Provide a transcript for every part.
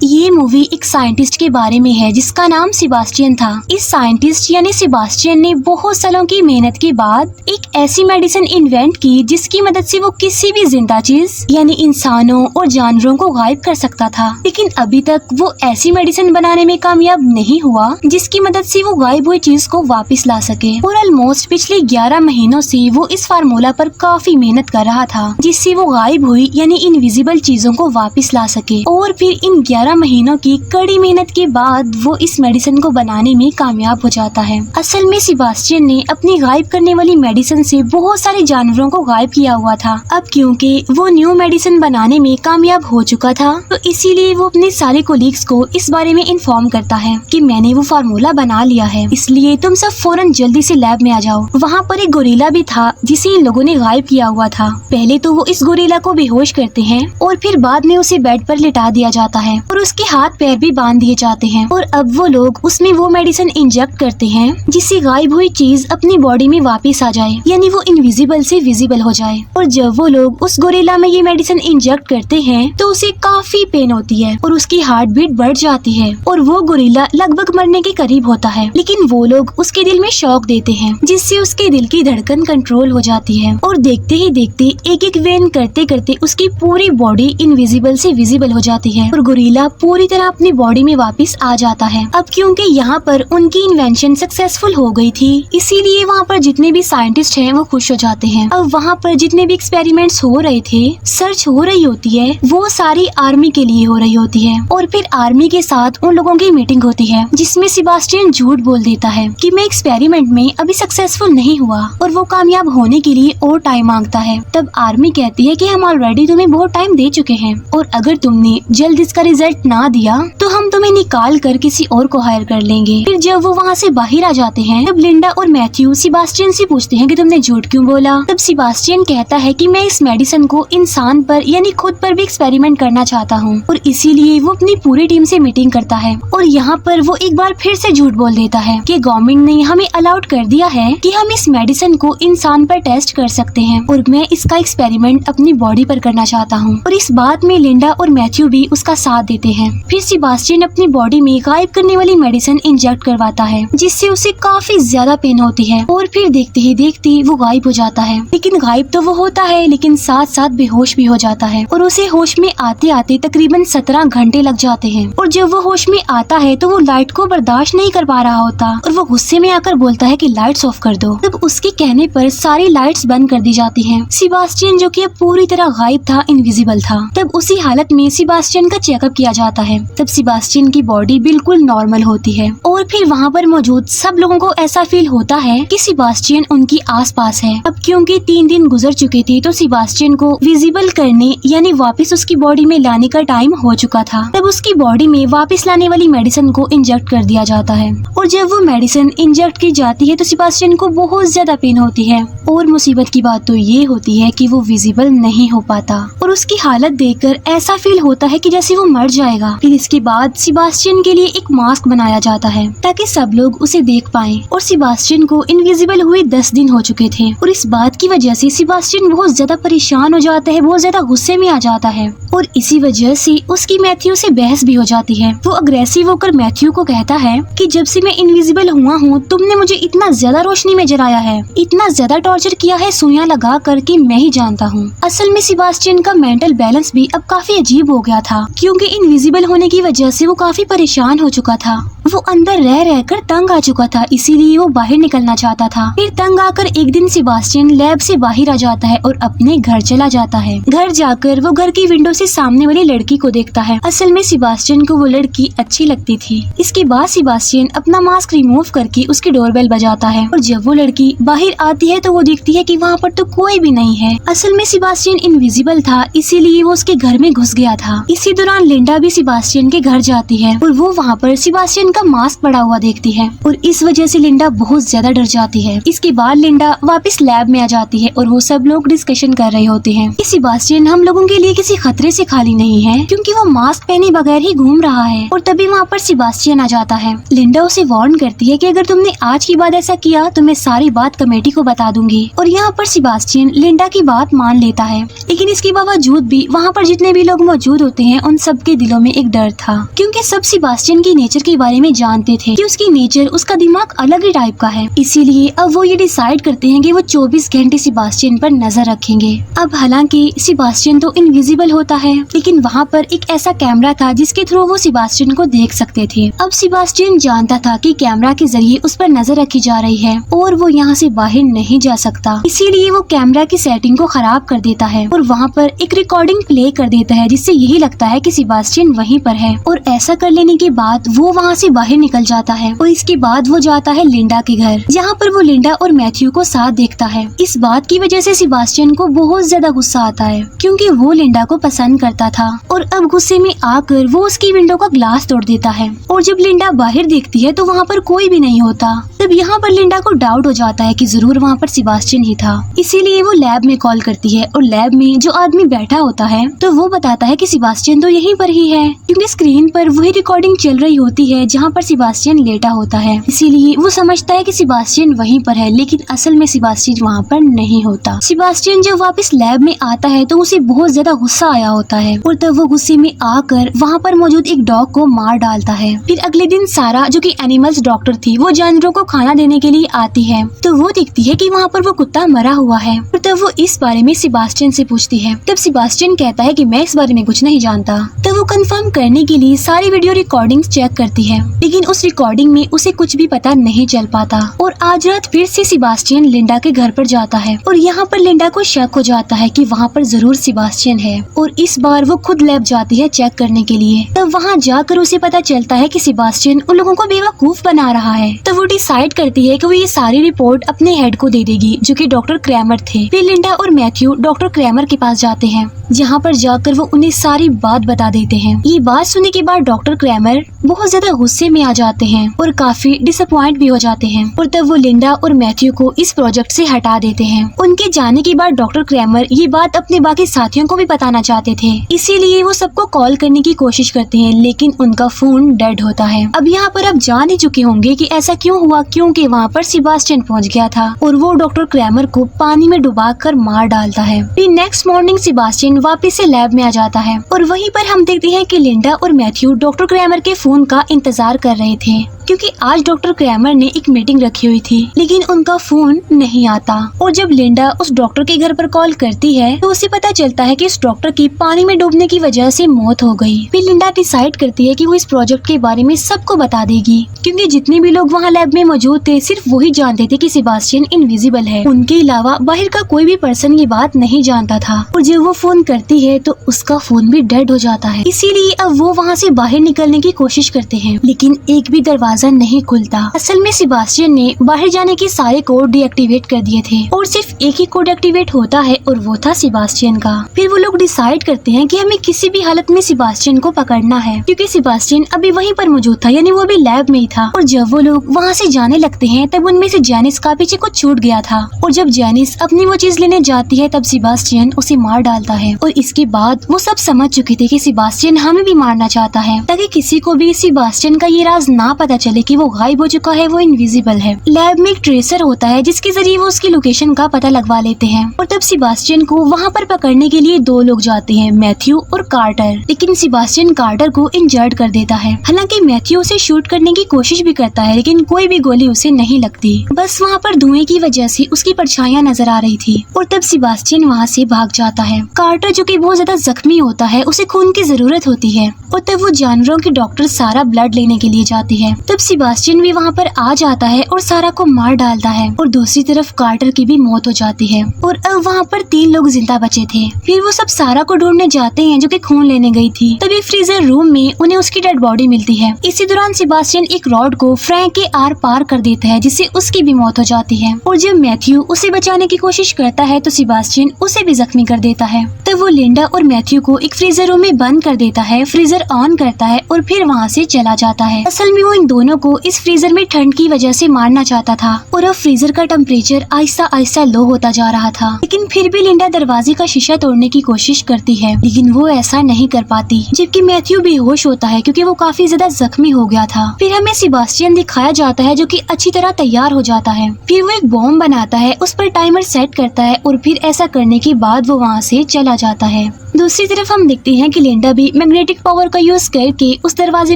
ये मूवी एक साइंटिस्ट के बारे में है जिसका नाम सेबास्टियन था। इस साइंटिस्ट यानी सेबास्टियन ने बहुत सालों की मेहनत के बाद एक ऐसी मेडिसिन इन्वेंट की जिसकी मदद से वो किसी भी जिंदा चीज यानी इंसानों और जानवरों को गायब कर सकता था। लेकिन अभी तक वो ऐसी मेडिसिन बनाने में कामयाब नहीं हुआ जिसकी मदद से वो गायब हुई चीज को वापस ला सके। और ऑलमोस्ट पिछले 11 महीनों से वो इस फार्मूला पर काफी मेहनत कर रहा था जिससे वो गायब हुई यानी इनविजिबल चीजों को वापस ला सके। और फिर इन 11 महीनों की कड़ी मेहनत के बाद वो इस मेडिसिन को बनाने में कामयाब हो जाता है। असल में सेबास्टियन ने अपनी गायब करने वाली मेडिसिन से बहुत सारे जानवरों को गायब किया हुआ था। अब क्योंकि वो न्यू मेडिसिन बनाने में कामयाब हो चुका था तो इसीलिए वो अपने सारे कोलीग्स को इस बारे में इन्फॉर्म करता है कि मैंने वो फार्मूला बना लिया है, इसलिए तुम सब फौरन जल्दी से लैब में आ जाओ। वहाँ पर एक गोरिल्ला भी था जिसे इन लोगों ने गायब किया हुआ था। पहले तो वो इस गोरिल्ला को बेहोश करते हैं और फिर बाद में उसे बेड पर लिटा दिया जाता है और उसके हाथ पैर भी बांध दिए जाते हैं। और अब वो लोग उसमें वो मेडिसिन इंजेक्ट करते हैं जिससे गायब हुई चीज अपनी बॉडी में वापस आ जाए यानी वो इनविजिबल से विजिबल हो जाए। और जब वो लोग उस गोरिल्ला में ये मेडिसिन इंजेक्ट करते हैं तो उसे काफी पेन होती है और उसकी हार्ट बीट बढ़ जाती है और वो गोरिल्ला लगभग मरने के करीब होता है। लेकिन वो लोग उसके दिल में शॉक देते हैं जिससे उसके दिल की धड़कन कंट्रोल हो जाती है और देखते ही देखते एक एक वेन करते करते उसकी पूरी बॉडी इनविजिबल से विजिबल हो जाती है और गोरिल्ला पूरी तरह अपनी बॉडी में वापस आ जाता है। अब क्योंकि यहाँ पर उनकी इन्वेंशन सक्सेसफुल हो गई थी इसीलिए वहाँ पर जितने भी साइंटिस्ट हैं वो खुश हो जाते हैं। अब वहाँ पर जितने भी एक्सपेरिमेंट्स हो रहे थे, सर्च हो रही होती है, वो सारी आर्मी के लिए हो रही होती है। और फिर आर्मी के साथ उन लोगों की मीटिंग होती है जिसमें सेबास्टियन झूठ बोल देता है कि मैं एक्सपेरिमेंट में अभी सक्सेसफुल नहीं हुआ और वो कामयाब होने के लिए और टाइम मांगता है। तब आर्मी कहती है कि हम ऑलरेडी तुम्हें बहुत टाइम दे चुके हैं और अगर तुमने जल्द इसका रिजल्ट ना दिया तो हम तुम्हें निकाल कर किसी और को हायर कर लेंगे। फिर जब वो वहाँ से बाहर आ जाते हैं तब लिंडा और मैथ्यू सेबास्टियन से पूछते हैं कि तुमने झूठ क्यों बोला। तब सेबास्टियन कहता है कि मैं इस मेडिसिन को इंसान पर यानी खुद पर भी एक्सपेरिमेंट करना चाहता हूँ और इसीलिए वो अपनी पूरी टीम से मीटिंग करता है। और यहाँ पर वो एक बार फिर से झूठ बोल देता है कि गवर्नमेंट ने हमें अलाउड कर दिया है कि हम इस मेडिसिन को इंसान पर टेस्ट कर सकते हैं और मैं इसका एक्सपेरिमेंट अपनी बॉडी पर करना चाहता हूँ। और इस बात में लिंडा और मैथ्यू भी उसका साथ देते हैं। फिर सेबास्टियन अपनी बॉडी में गायब करने वाली मेडिसिन इंजेक्ट करवाता है जिससे उसे काफी ज्यादा पेन होती है और फिर देखते ही देखते वो गायब हो जाता है। लेकिन गायब तो वो होता है लेकिन साथ साथ बेहोश भी हो जाता है और उसे होश में आते आते तकरीबन 17 घंटे लग जाते हैं। और जब वो होश में आता है तो वो लाइट को बर्दाश्त नहीं कर पा रहा होता और वो गुस्से में आकर बोलता है कि लाइट्स ऑफ कर दो। तब उसके कहने पर सारी लाइट्स बंद कर दी जाती हैं। सेबास्टियन जो कि अब पूरी तरह गायब था, इनविजिबल था। तब उसी हालत में सेबास्टियन का चेकअप किया जाता है। तब सेबास्टियन की बॉडी बिल्कुल नॉर्मल होती है और फिर वहाँ पर मौजूद सब लोगों को ऐसा फील होता है कि सेबास्टियन उनकी आसपास है। अब क्योंकि 3 दिन गुजर चुके थे तो सेबास्टियन को विजिबल करने यानी वापस उसकी बॉडी में लाने का टाइम हो चुका था। तब उसकी बॉडी में वापस लाने वाली मेडिसिन को इंजेक्ट कर दिया जाता है और जब वो मेडिसिन इंजेक्ट की जाती है तो सेबास्टियन को बहुत ज्यादा पेन होती है और मुसीबत की बात तो ये होती है कि वो विजिबल नहीं हो पाता और उसकी हालत देखकर ऐसा फील होता है कि जैसे वो मर जाएगा। फिर इसके बाद सेबास्टियन के लिए एक मास्क बनाया जाता है ताकि सब लोग उसे देख पाएं। और सेबास्टियन को इनविजिबल हुए 10 दिन हो चुके थे और इस बात की वजह से सेबास्टियन बहुत ज्यादा परेशान हो जाता है, बहुत ज्यादा गुस्से में आ जाता है और इसी वजह से उसकी मैथ्यू से बहस भी हो जाती है। वो अग्रेसिव होकर मैथ्यू को कहता है कि जब से मैं इनविजिबल हुआ हूँ तुमने मुझे इतना ज्यादा रोशनी में जलाया है, इतना ज्यादा टॉर्चर किया है सुइयां लगा करके मैं ही जानता हूँ। असल में सेबास्टियन का मेंटल बैलेंस भी अब काफी अजीब हो गया था क्योंकि इनविजिबल होने की वजह से वो काफी परेशान हो चुका था। वो अंदर रह रहकर तंग आ चुका था, इसीलिए वो बाहर निकलना चाहता था। फिर तंग आकर एक दिन सेबास्टियन लैब से बाहर आ जाता है और अपने घर चला जाता है। घर जाकर वो घर की विंडो से सामने वाली लड़की को देखता है। असल में सेबास्टियन को वो लड़की अच्छी लगती थी। इसके बाद सेबास्टियन अपना मास्क रिमूव करके उसकी डोरबेल बजाता है और जब वो लड़की बाहर आती है तो वो देखती है कि वहाँ पर तो कोई भी नहीं है। असल में सेबास्टियन इनविजिबल था इसीलिए वो उसके घर में घुस गया था। इसी दौरान लिंडा भी सेबास्टियन के घर जाती है और वो वहाँ पर सेबास्टियन का मास्क पड़ा हुआ देखती है और इस वजह से लिंडा बहुत ज्यादा डर जाती है। इसके बाद लिंडा वापस लैब में आ जाती है और वो सब लोग डिस्कशन कर रहे होते हैं कि सेबास्टियन हम लोगों के लिए किसी खतरे से खाली नहीं है, क्योंकि वो मास्क पहने बगैर ही घूम रहा है। और तभी वहाँ पर सेबास्टियन आ जाता है। लिंडा उसे वार्न करती है कि अगर तुमने आज के बाद ऐसा किया तो मैं सारी बात कमेटी को बता दूंगी। और यहाँ पर सेबास्टियन लिंडा की बात मान लेता है, लेकिन इसके बावजूद भी वहाँ पर जितने भी लोग मौजूद होते हैं उन सबके दिलों में एक डर था, क्योंकि सब सेबास्टियन की नेचर के बारे में जानते थे कि उसकी नेचर, उसका दिमाग अलग ही टाइप का है। इसीलिए अब वो ये डिसाइड करते हैं कि वो 24 घंटे सेबास्टियन पर नजर रखेंगे। अब हालांकि सेबास्टियन तो इनविजिबल होता है, लेकिन वहाँ पर एक ऐसा कैमरा था जिसके थ्रू वो सेबास्टियन को देख सकते थे। अब सेबास्टियन जानता था कि कैमरा के जरिए उस पर नजर रखी जा रही है और वो यहाँ से बाहर नहीं जा सकता। इसीलिए वो कैमरा की सेटिंग को खराब कर देता है और वहाँ पर एक रिकॉर्डिंग प्ले कर देता है, जिससे यही लगता है कि सेबास्टियन वहीं पर है। और ऐसा कर लेने के बाद वो वहाँ से बाहर निकल जाता है और इसके बाद वो जाता है लिंडा के घर, जहाँ पर वो लिंडा और मैथ्यू को साथ देखता है। इस बात की वजह से सेबास्टियन को बहुत ज्यादा गुस्सा आता है, क्योंकि वो लिंडा को पसंद करता था और अब गुस्से में आकर वो उसकी विंडो का ग्लास तोड़ देता है। और जब लिंडा बाहर देखती है तो वहाँ पर कोई भी नहीं होता। तब यहाँ पर लिंडा को डाउट हो जाता है कि जरूर वहाँ पर सेबास्टियन ही था। इसीलिए वो लैब में कॉल करती है और लैब में जो आदमी बैठा होता है तो वो बताता है कि सेबास्टियन तो यहीं पर ही है, क्योंकि स्क्रीन पर वही रिकॉर्डिंग चल रही होती है जहाँ पर सेबास्टियन लेटा होता है। इसीलिए वो समझता है कि सेबास्टियन वहीं पर है, लेकिन असल में सेबास्टियन वहाँ पर नहीं होता। सेबास्टियन जब वापस लैब में आता है तो उसे बहुत ज्यादा गुस्सा आया होता है और तब वो गुस्से में आकर वहाँ पर मौजूद एक डॉग को मार डालता है। फिर अगले दिन सारा, जो कि एनिमल्स डॉक्टर थी, वो जानवरों को खाना देने के लिए आती है तो वो देखती है कि वहाँ पर वो कुत्ता मरा हुआ है और तब वो इस बारे में सेबास्टियन से पूछती है। तब सेबास्टियन कहता है कि मैं इस बारे में कुछ नहीं जानता। तब वो कंफर्म करने के लिए सारी वीडियो रिकॉर्डिंग्स चेक करती है, लेकिन उस रिकॉर्डिंग में उसे कुछ भी पता नहीं चल पाता। और आज रात फिर से सेबास्टियन लिंडा के घर पर जाता है और यहाँ पर लिंडा को शक हो जाता है कि वहाँ पर जरूर सेबास्टियन है और इस बार वो खुद लैब जाती है चेक करने के लिए। तब वहाँ जाकर उसे पता चलता है कि सेबास्टियन उन लोगों को बेवकूफ बना रहा है। तब वो डिसाइड करती है कि वो ये सारी रिपोर्ट अपने हेड को दे देगी, जो कि डॉक्टर क्रैमर थे। फिर लिंडा और मैथ्यू डॉक्टर क्रैमर के पास जाते हैं, जहाँ पर जाकर वो उन्हें सारी बात बता देते हैं। ये बात सुनने के बाद डॉक्टर क्रैमर बहुत ज्यादा गुस्से में आ जाते हैं और काफी डिसअपॉइंट भी हो जाते हैं और तब वो लिंडा और मैथ्यू को इस प्रोजेक्ट से हटा देते हैं। उनके जाने के बाद डॉक्टर क्रैमर ये बात अपने बाकी साथियों को भी बताना चाहते थे, इसीलिए वो सबको कॉल करने की कोशिश करते हैं, लेकिन उनका फोन डेड होता है। अब यहाँ पर आप जान ही चुके होंगे कि ऐसा क्यों हुआ, क्योंकि वहाँ पर सेबास्टियन पहुँच गया था और वो डॉक्टर क्रैमर को पानी में डुबा कर मार डालता है। फिर नेक्स्ट मॉर्निंग सेबास्टियन वापस से लैब में आ जाता है और वहीं पर हम देखते हैं कि लिंडा और मैथ्यू डॉक्टर क्रैमर के फोन का इंतजार कर रहे थे, क्योंकि आज डॉक्टर क्रैमर ने एक मीटिंग रखी हुई थी, लेकिन उनका फोन नहीं आता। और जब लिंडा उस डॉक्टर के घर पर कॉल करती है तो उसे पता चलता है कि इस डॉक्टर की पानी में डूबने की वजह से मौत हो गई। फिर लिंडा डिसाइड करती है कि वो इस प्रोजेक्ट के बारे में सबको बता देगी, क्योंकि जितने भी लोग वहाँ लैब में मौजूद थे सिर्फ वही जानते थे कि सेबास्टियन इनविजिबल है। उनके अलावा बाहर का कोई भी पर्सन ये बात नहीं जानता था। और जब वो फोन करती है तो उसका फोन भी डेड हो जाता है। इसीलिए अब वो वहाँ से बाहर निकलने की कोशिश करते हैं, लेकिन एक भी दरवाजा नहीं खुलता। असल में सेबास्टियन ने बाहर जाने के सारे कोड डीएक्टिवेट कर दिए थे और सिर्फ एक ही कोड एक्टिवेट होता है और वो था सेबास्टियन का। फिर वो लोग डिसाइड करते हैं कि हमें किसी भी हालत में सेबास्टियन को पकड़ना है, क्योंकि सेबास्टियन अभी वहीं पर मौजूद था, यानी वो भी लैब में ही था। और जब वो लोग वहाँ से जाने लगते हैं तब उनमें से जेनिस का पीछे कुछ छूट गया था और जब जेनिस अपनी वो चीज लेने जाती है तब सेबास्टियन उसे मार डालता है। और इसके बाद वो सब समझ चुके थे कि सेबास्टियन हमें भी मारना चाहता है, ताकि किसी को भी सेबास्टियन का ये राज ना पता चले कि वो गायब हो चुका है, वो इनविजिबल है। लैब में एक ट्रेसर होता है जिसके जरिए वो उसकी लोकेशन का पता लगवा लेते हैं और तब सेबास्टियन को वहाँ पर पकड़ने के लिए दो लोग जाते हैं, मैथ्यू और कार्टर। लेकिन सेबास्टियन कार्टर को इंजर्ड कर देता है। हालांकि मैथ्यू उसे शूट करने की कोशिश भी करता है, लेकिन कोई भी गोली उसे नहीं लगती। बस वहाँ पर धुएं की वजह से उसकी परछाइयां नजर आ रही थी और तब सेबास्टियन वहाँ से भाग जाता है। कार्टर, जो कि बहुत ज्यादा जख्मी होता है, उसे खून की जरूरत होती है और तब वो जानवरों की डॉक्टर सारा ब्लड लेने के लिए जाती है। तब सेबास्टियन भी वहाँ पर आ जाता है और सारा को मार डालता है और दूसरी तरफ कार्टर की भी मौत हो जाती है। और अब वहाँ पर 3 लोग जिंदा बचे थे। फिर वो सब सारा को ढूंढने जाते हैं, जो कि खून लेने गई थी। तभी फ्रीजर रूम में उन्हें उसकी डेड बॉडी मिलती है। इसी दौरान सेबास्टियन एक रॉड को फ्रैंक के आर पार कर देता है, जिससे उसकी भी मौत हो जाती है। और जब मैथ्यू उसे बचाने की कोशिश करता है तो सेबास्टियन उसे भी जख्मी कर देता है। तब वो लिंडा और मैथ्यू को एक फ्रीजर रूम में बंद कर देता है, फ्रीजर ऑन करता है और फिर वहाँ वहाँ से चला जाता है। असल में वो इन दोनों को इस फ्रीजर में ठंड की वजह से मारना चाहता था और अब फ्रीजर का टेम्परेचर आहिस्ता आहिस्ता लो होता जा रहा था। लेकिन फिर भी लिंडा दरवाजे का शीशा तोड़ने की कोशिश करती है, लेकिन वो ऐसा नहीं कर पाती। जबकि मैथ्यू बेहोश होता है क्योंकि वो काफी ज्यादा जख्मी हो गया था। फिर हमें सेबास्टियन दिखाया जाता है जो कि अच्छी तरह तैयार हो जाता है। फिर वो एक बॉम्ब बनाता है, उस पर टाइमर सेट करता है और फिर ऐसा करने के बाद वो वहाँ से चला जाता है। दूसरी तरफ हम देखते हैं कि लिंडा भी मैग्नेटिक पावर का यूज करके उस दरवाजे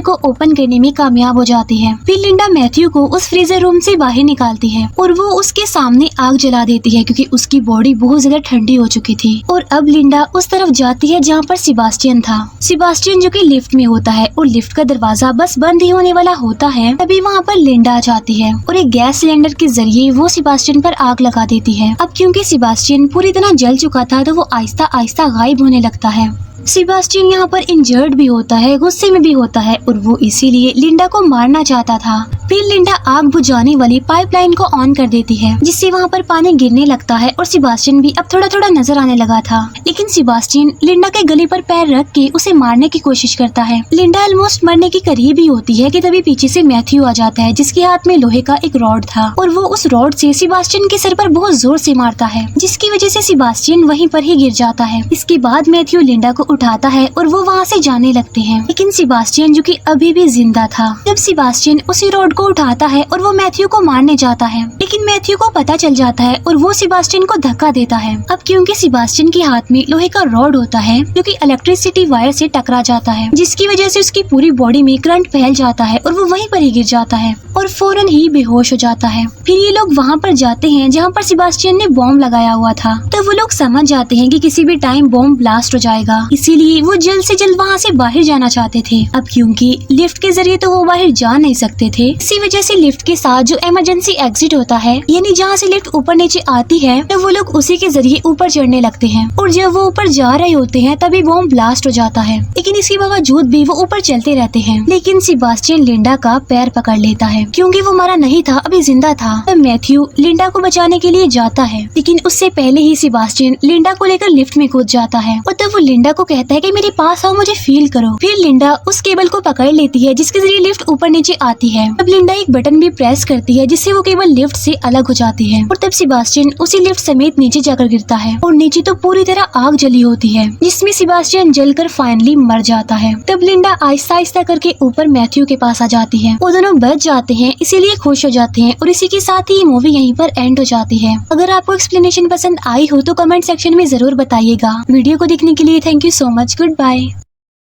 को ओपन करने में कामयाब हो जाती है। फिर लिंडा मैथ्यू को उस फ्रीजर रूम से बाहर निकालती है और वो उसके सामने आग जला देती है क्योंकि उसकी बॉडी बहुत ज्यादा ठंडी हो चुकी थी। और अब लिंडा उस तरफ जाती है जहाँ पर सेबास्टियन था। सेबास्टियन जो कि लिफ्ट में होता है और लिफ्ट का दरवाजा बस बंद ही होने वाला होता है, तभी वहाँ पर लिंडा आ जाती है और एक गैस सिलेंडर के जरिए वो सेबास्टियन पर आग लगा देती है। अब क्योंकि सेबास्टियन पूरी तरह जल चुका था तो वो आहिस्ता आहिस्ता गायब होने लगता है। सेबास्टियन यहाँ पर इंजर्ड भी होता है, गुस्से में भी होता है और वो इसीलिए लिंडा को मारना चाहता था। फिर लिंडा आग बुझाने वाली पाइपलाइन को ऑन कर देती है जिससे वहाँ पर पानी गिरने लगता है और सेबास्टियन भी अब थोड़ा थोड़ा नजर आने लगा था। लेकिन सेबास्टियन लिंडा के गले पर पैर रख के उसे मारने की कोशिश करता है। लिंडा ऑलमोस्ट मरने के करीब ही होती है कि तभी पीछे से मैथ्यू आ जाता है जिसके हाथ में लोहे का एक रॉड था और वो उस रॉड से सेबास्टियन के सर पर बहुत जोर से मारता है जिसकी वजह से सेबास्टियन वहीं पर ही गिर जाता है। इसके बाद मैथ्यू लिंडा को उठाता है और वो वहाँ से जाने लगते हैं। लेकिन सेबास्टियन जो कि अभी भी जिंदा था। जब सेबास्टियन उसी रॉड को उठाता है और वो मैथ्यू को मारने जाता है, लेकिन मैथ्यू को पता चल जाता है और वो सेबास्टियन को धक्का देता है। अब क्योंकि सेबास्टियन के हाथ में लोहे का रॉड होता है जो कि इलेक्ट्रिसिटी वायर से टकरा जाता है जिसकी वजह से उसकी पूरी बॉडी में करंट फैल जाता है और वो वहीं पर ही गिर जाता है और फौरन ही बेहोश हो जाता है। फिर ये लोग वहाँ पर जाते हैं जहाँ पर सेबास्टियन ने बॉम्ब लगाया हुआ था। तो वो लोग समझ जाते हैं कि किसी भी टाइम बॉम्ब ब्लास्ट हो जाएगा, इसीलिए वो जल्द से जल्द वहाँ से बाहर जाना चाहते थे। अब क्योंकि लिफ्ट के जरिए तो वो बाहर जा नहीं सकते थे, इसी वजह से लिफ्ट के साथ जो इमरजेंसी एग्जिट होता है यानी जहाँ से लिफ्ट ऊपर नीचे आती है, तो वो लोग उसी के जरिए ऊपर चढ़ने लगते हैं और जब वो ऊपर जा रहे होते हैं तभी बॉम्ब ब्लास्ट हो जाता है। लेकिन इसके बावजूद भी वो ऊपर चलते रहते हैं। लेकिन सेबास्टियन लिंडा का पैर पकड़ लेता है क्योंकि वो मरा नहीं था, अभी जिंदा था। तो मैथ्यू लिंडा को बचाने के लिए जाता है, लेकिन उससे पहले ही सेबास्टियन लिंडा को लेकर लिफ्ट में कूद जाता है और तब वो लिंडा को कहता है कि मेरे पास आओ, मुझे फील करो। फिर लिंडा उस केबल को पकड़ लेती है जिसके जरिए लिफ्ट ऊपर नीचे आती है। अब लिंडा एक बटन भी प्रेस करती है जिससे वो केबल लिफ्ट से अलग हो जाती है और तब सेबास्टियन उसी लिफ्ट समेत नीचे जाकर गिरता है और नीचे तो पूरी तरह आग जली होती है जिसमें सेबास्टियन जलकर फाइनली मर जाता है। तब लिंडा आहिस्ता आहिस्ता करके ऊपर मैथ्यू के पास आ जाती है। वो दोनों बच जाते हैं, इसीलिए खुश हो जाते हैं और इसी के साथ ही मूवी यहीं पर एंड हो जाती है। अगर आपको एक्सप्लेनेशन पसंद आई हो तो कमेंट सेक्शन में जरूर बताइएगा। वीडियो को देखने के लिए thank you so much. Good bye.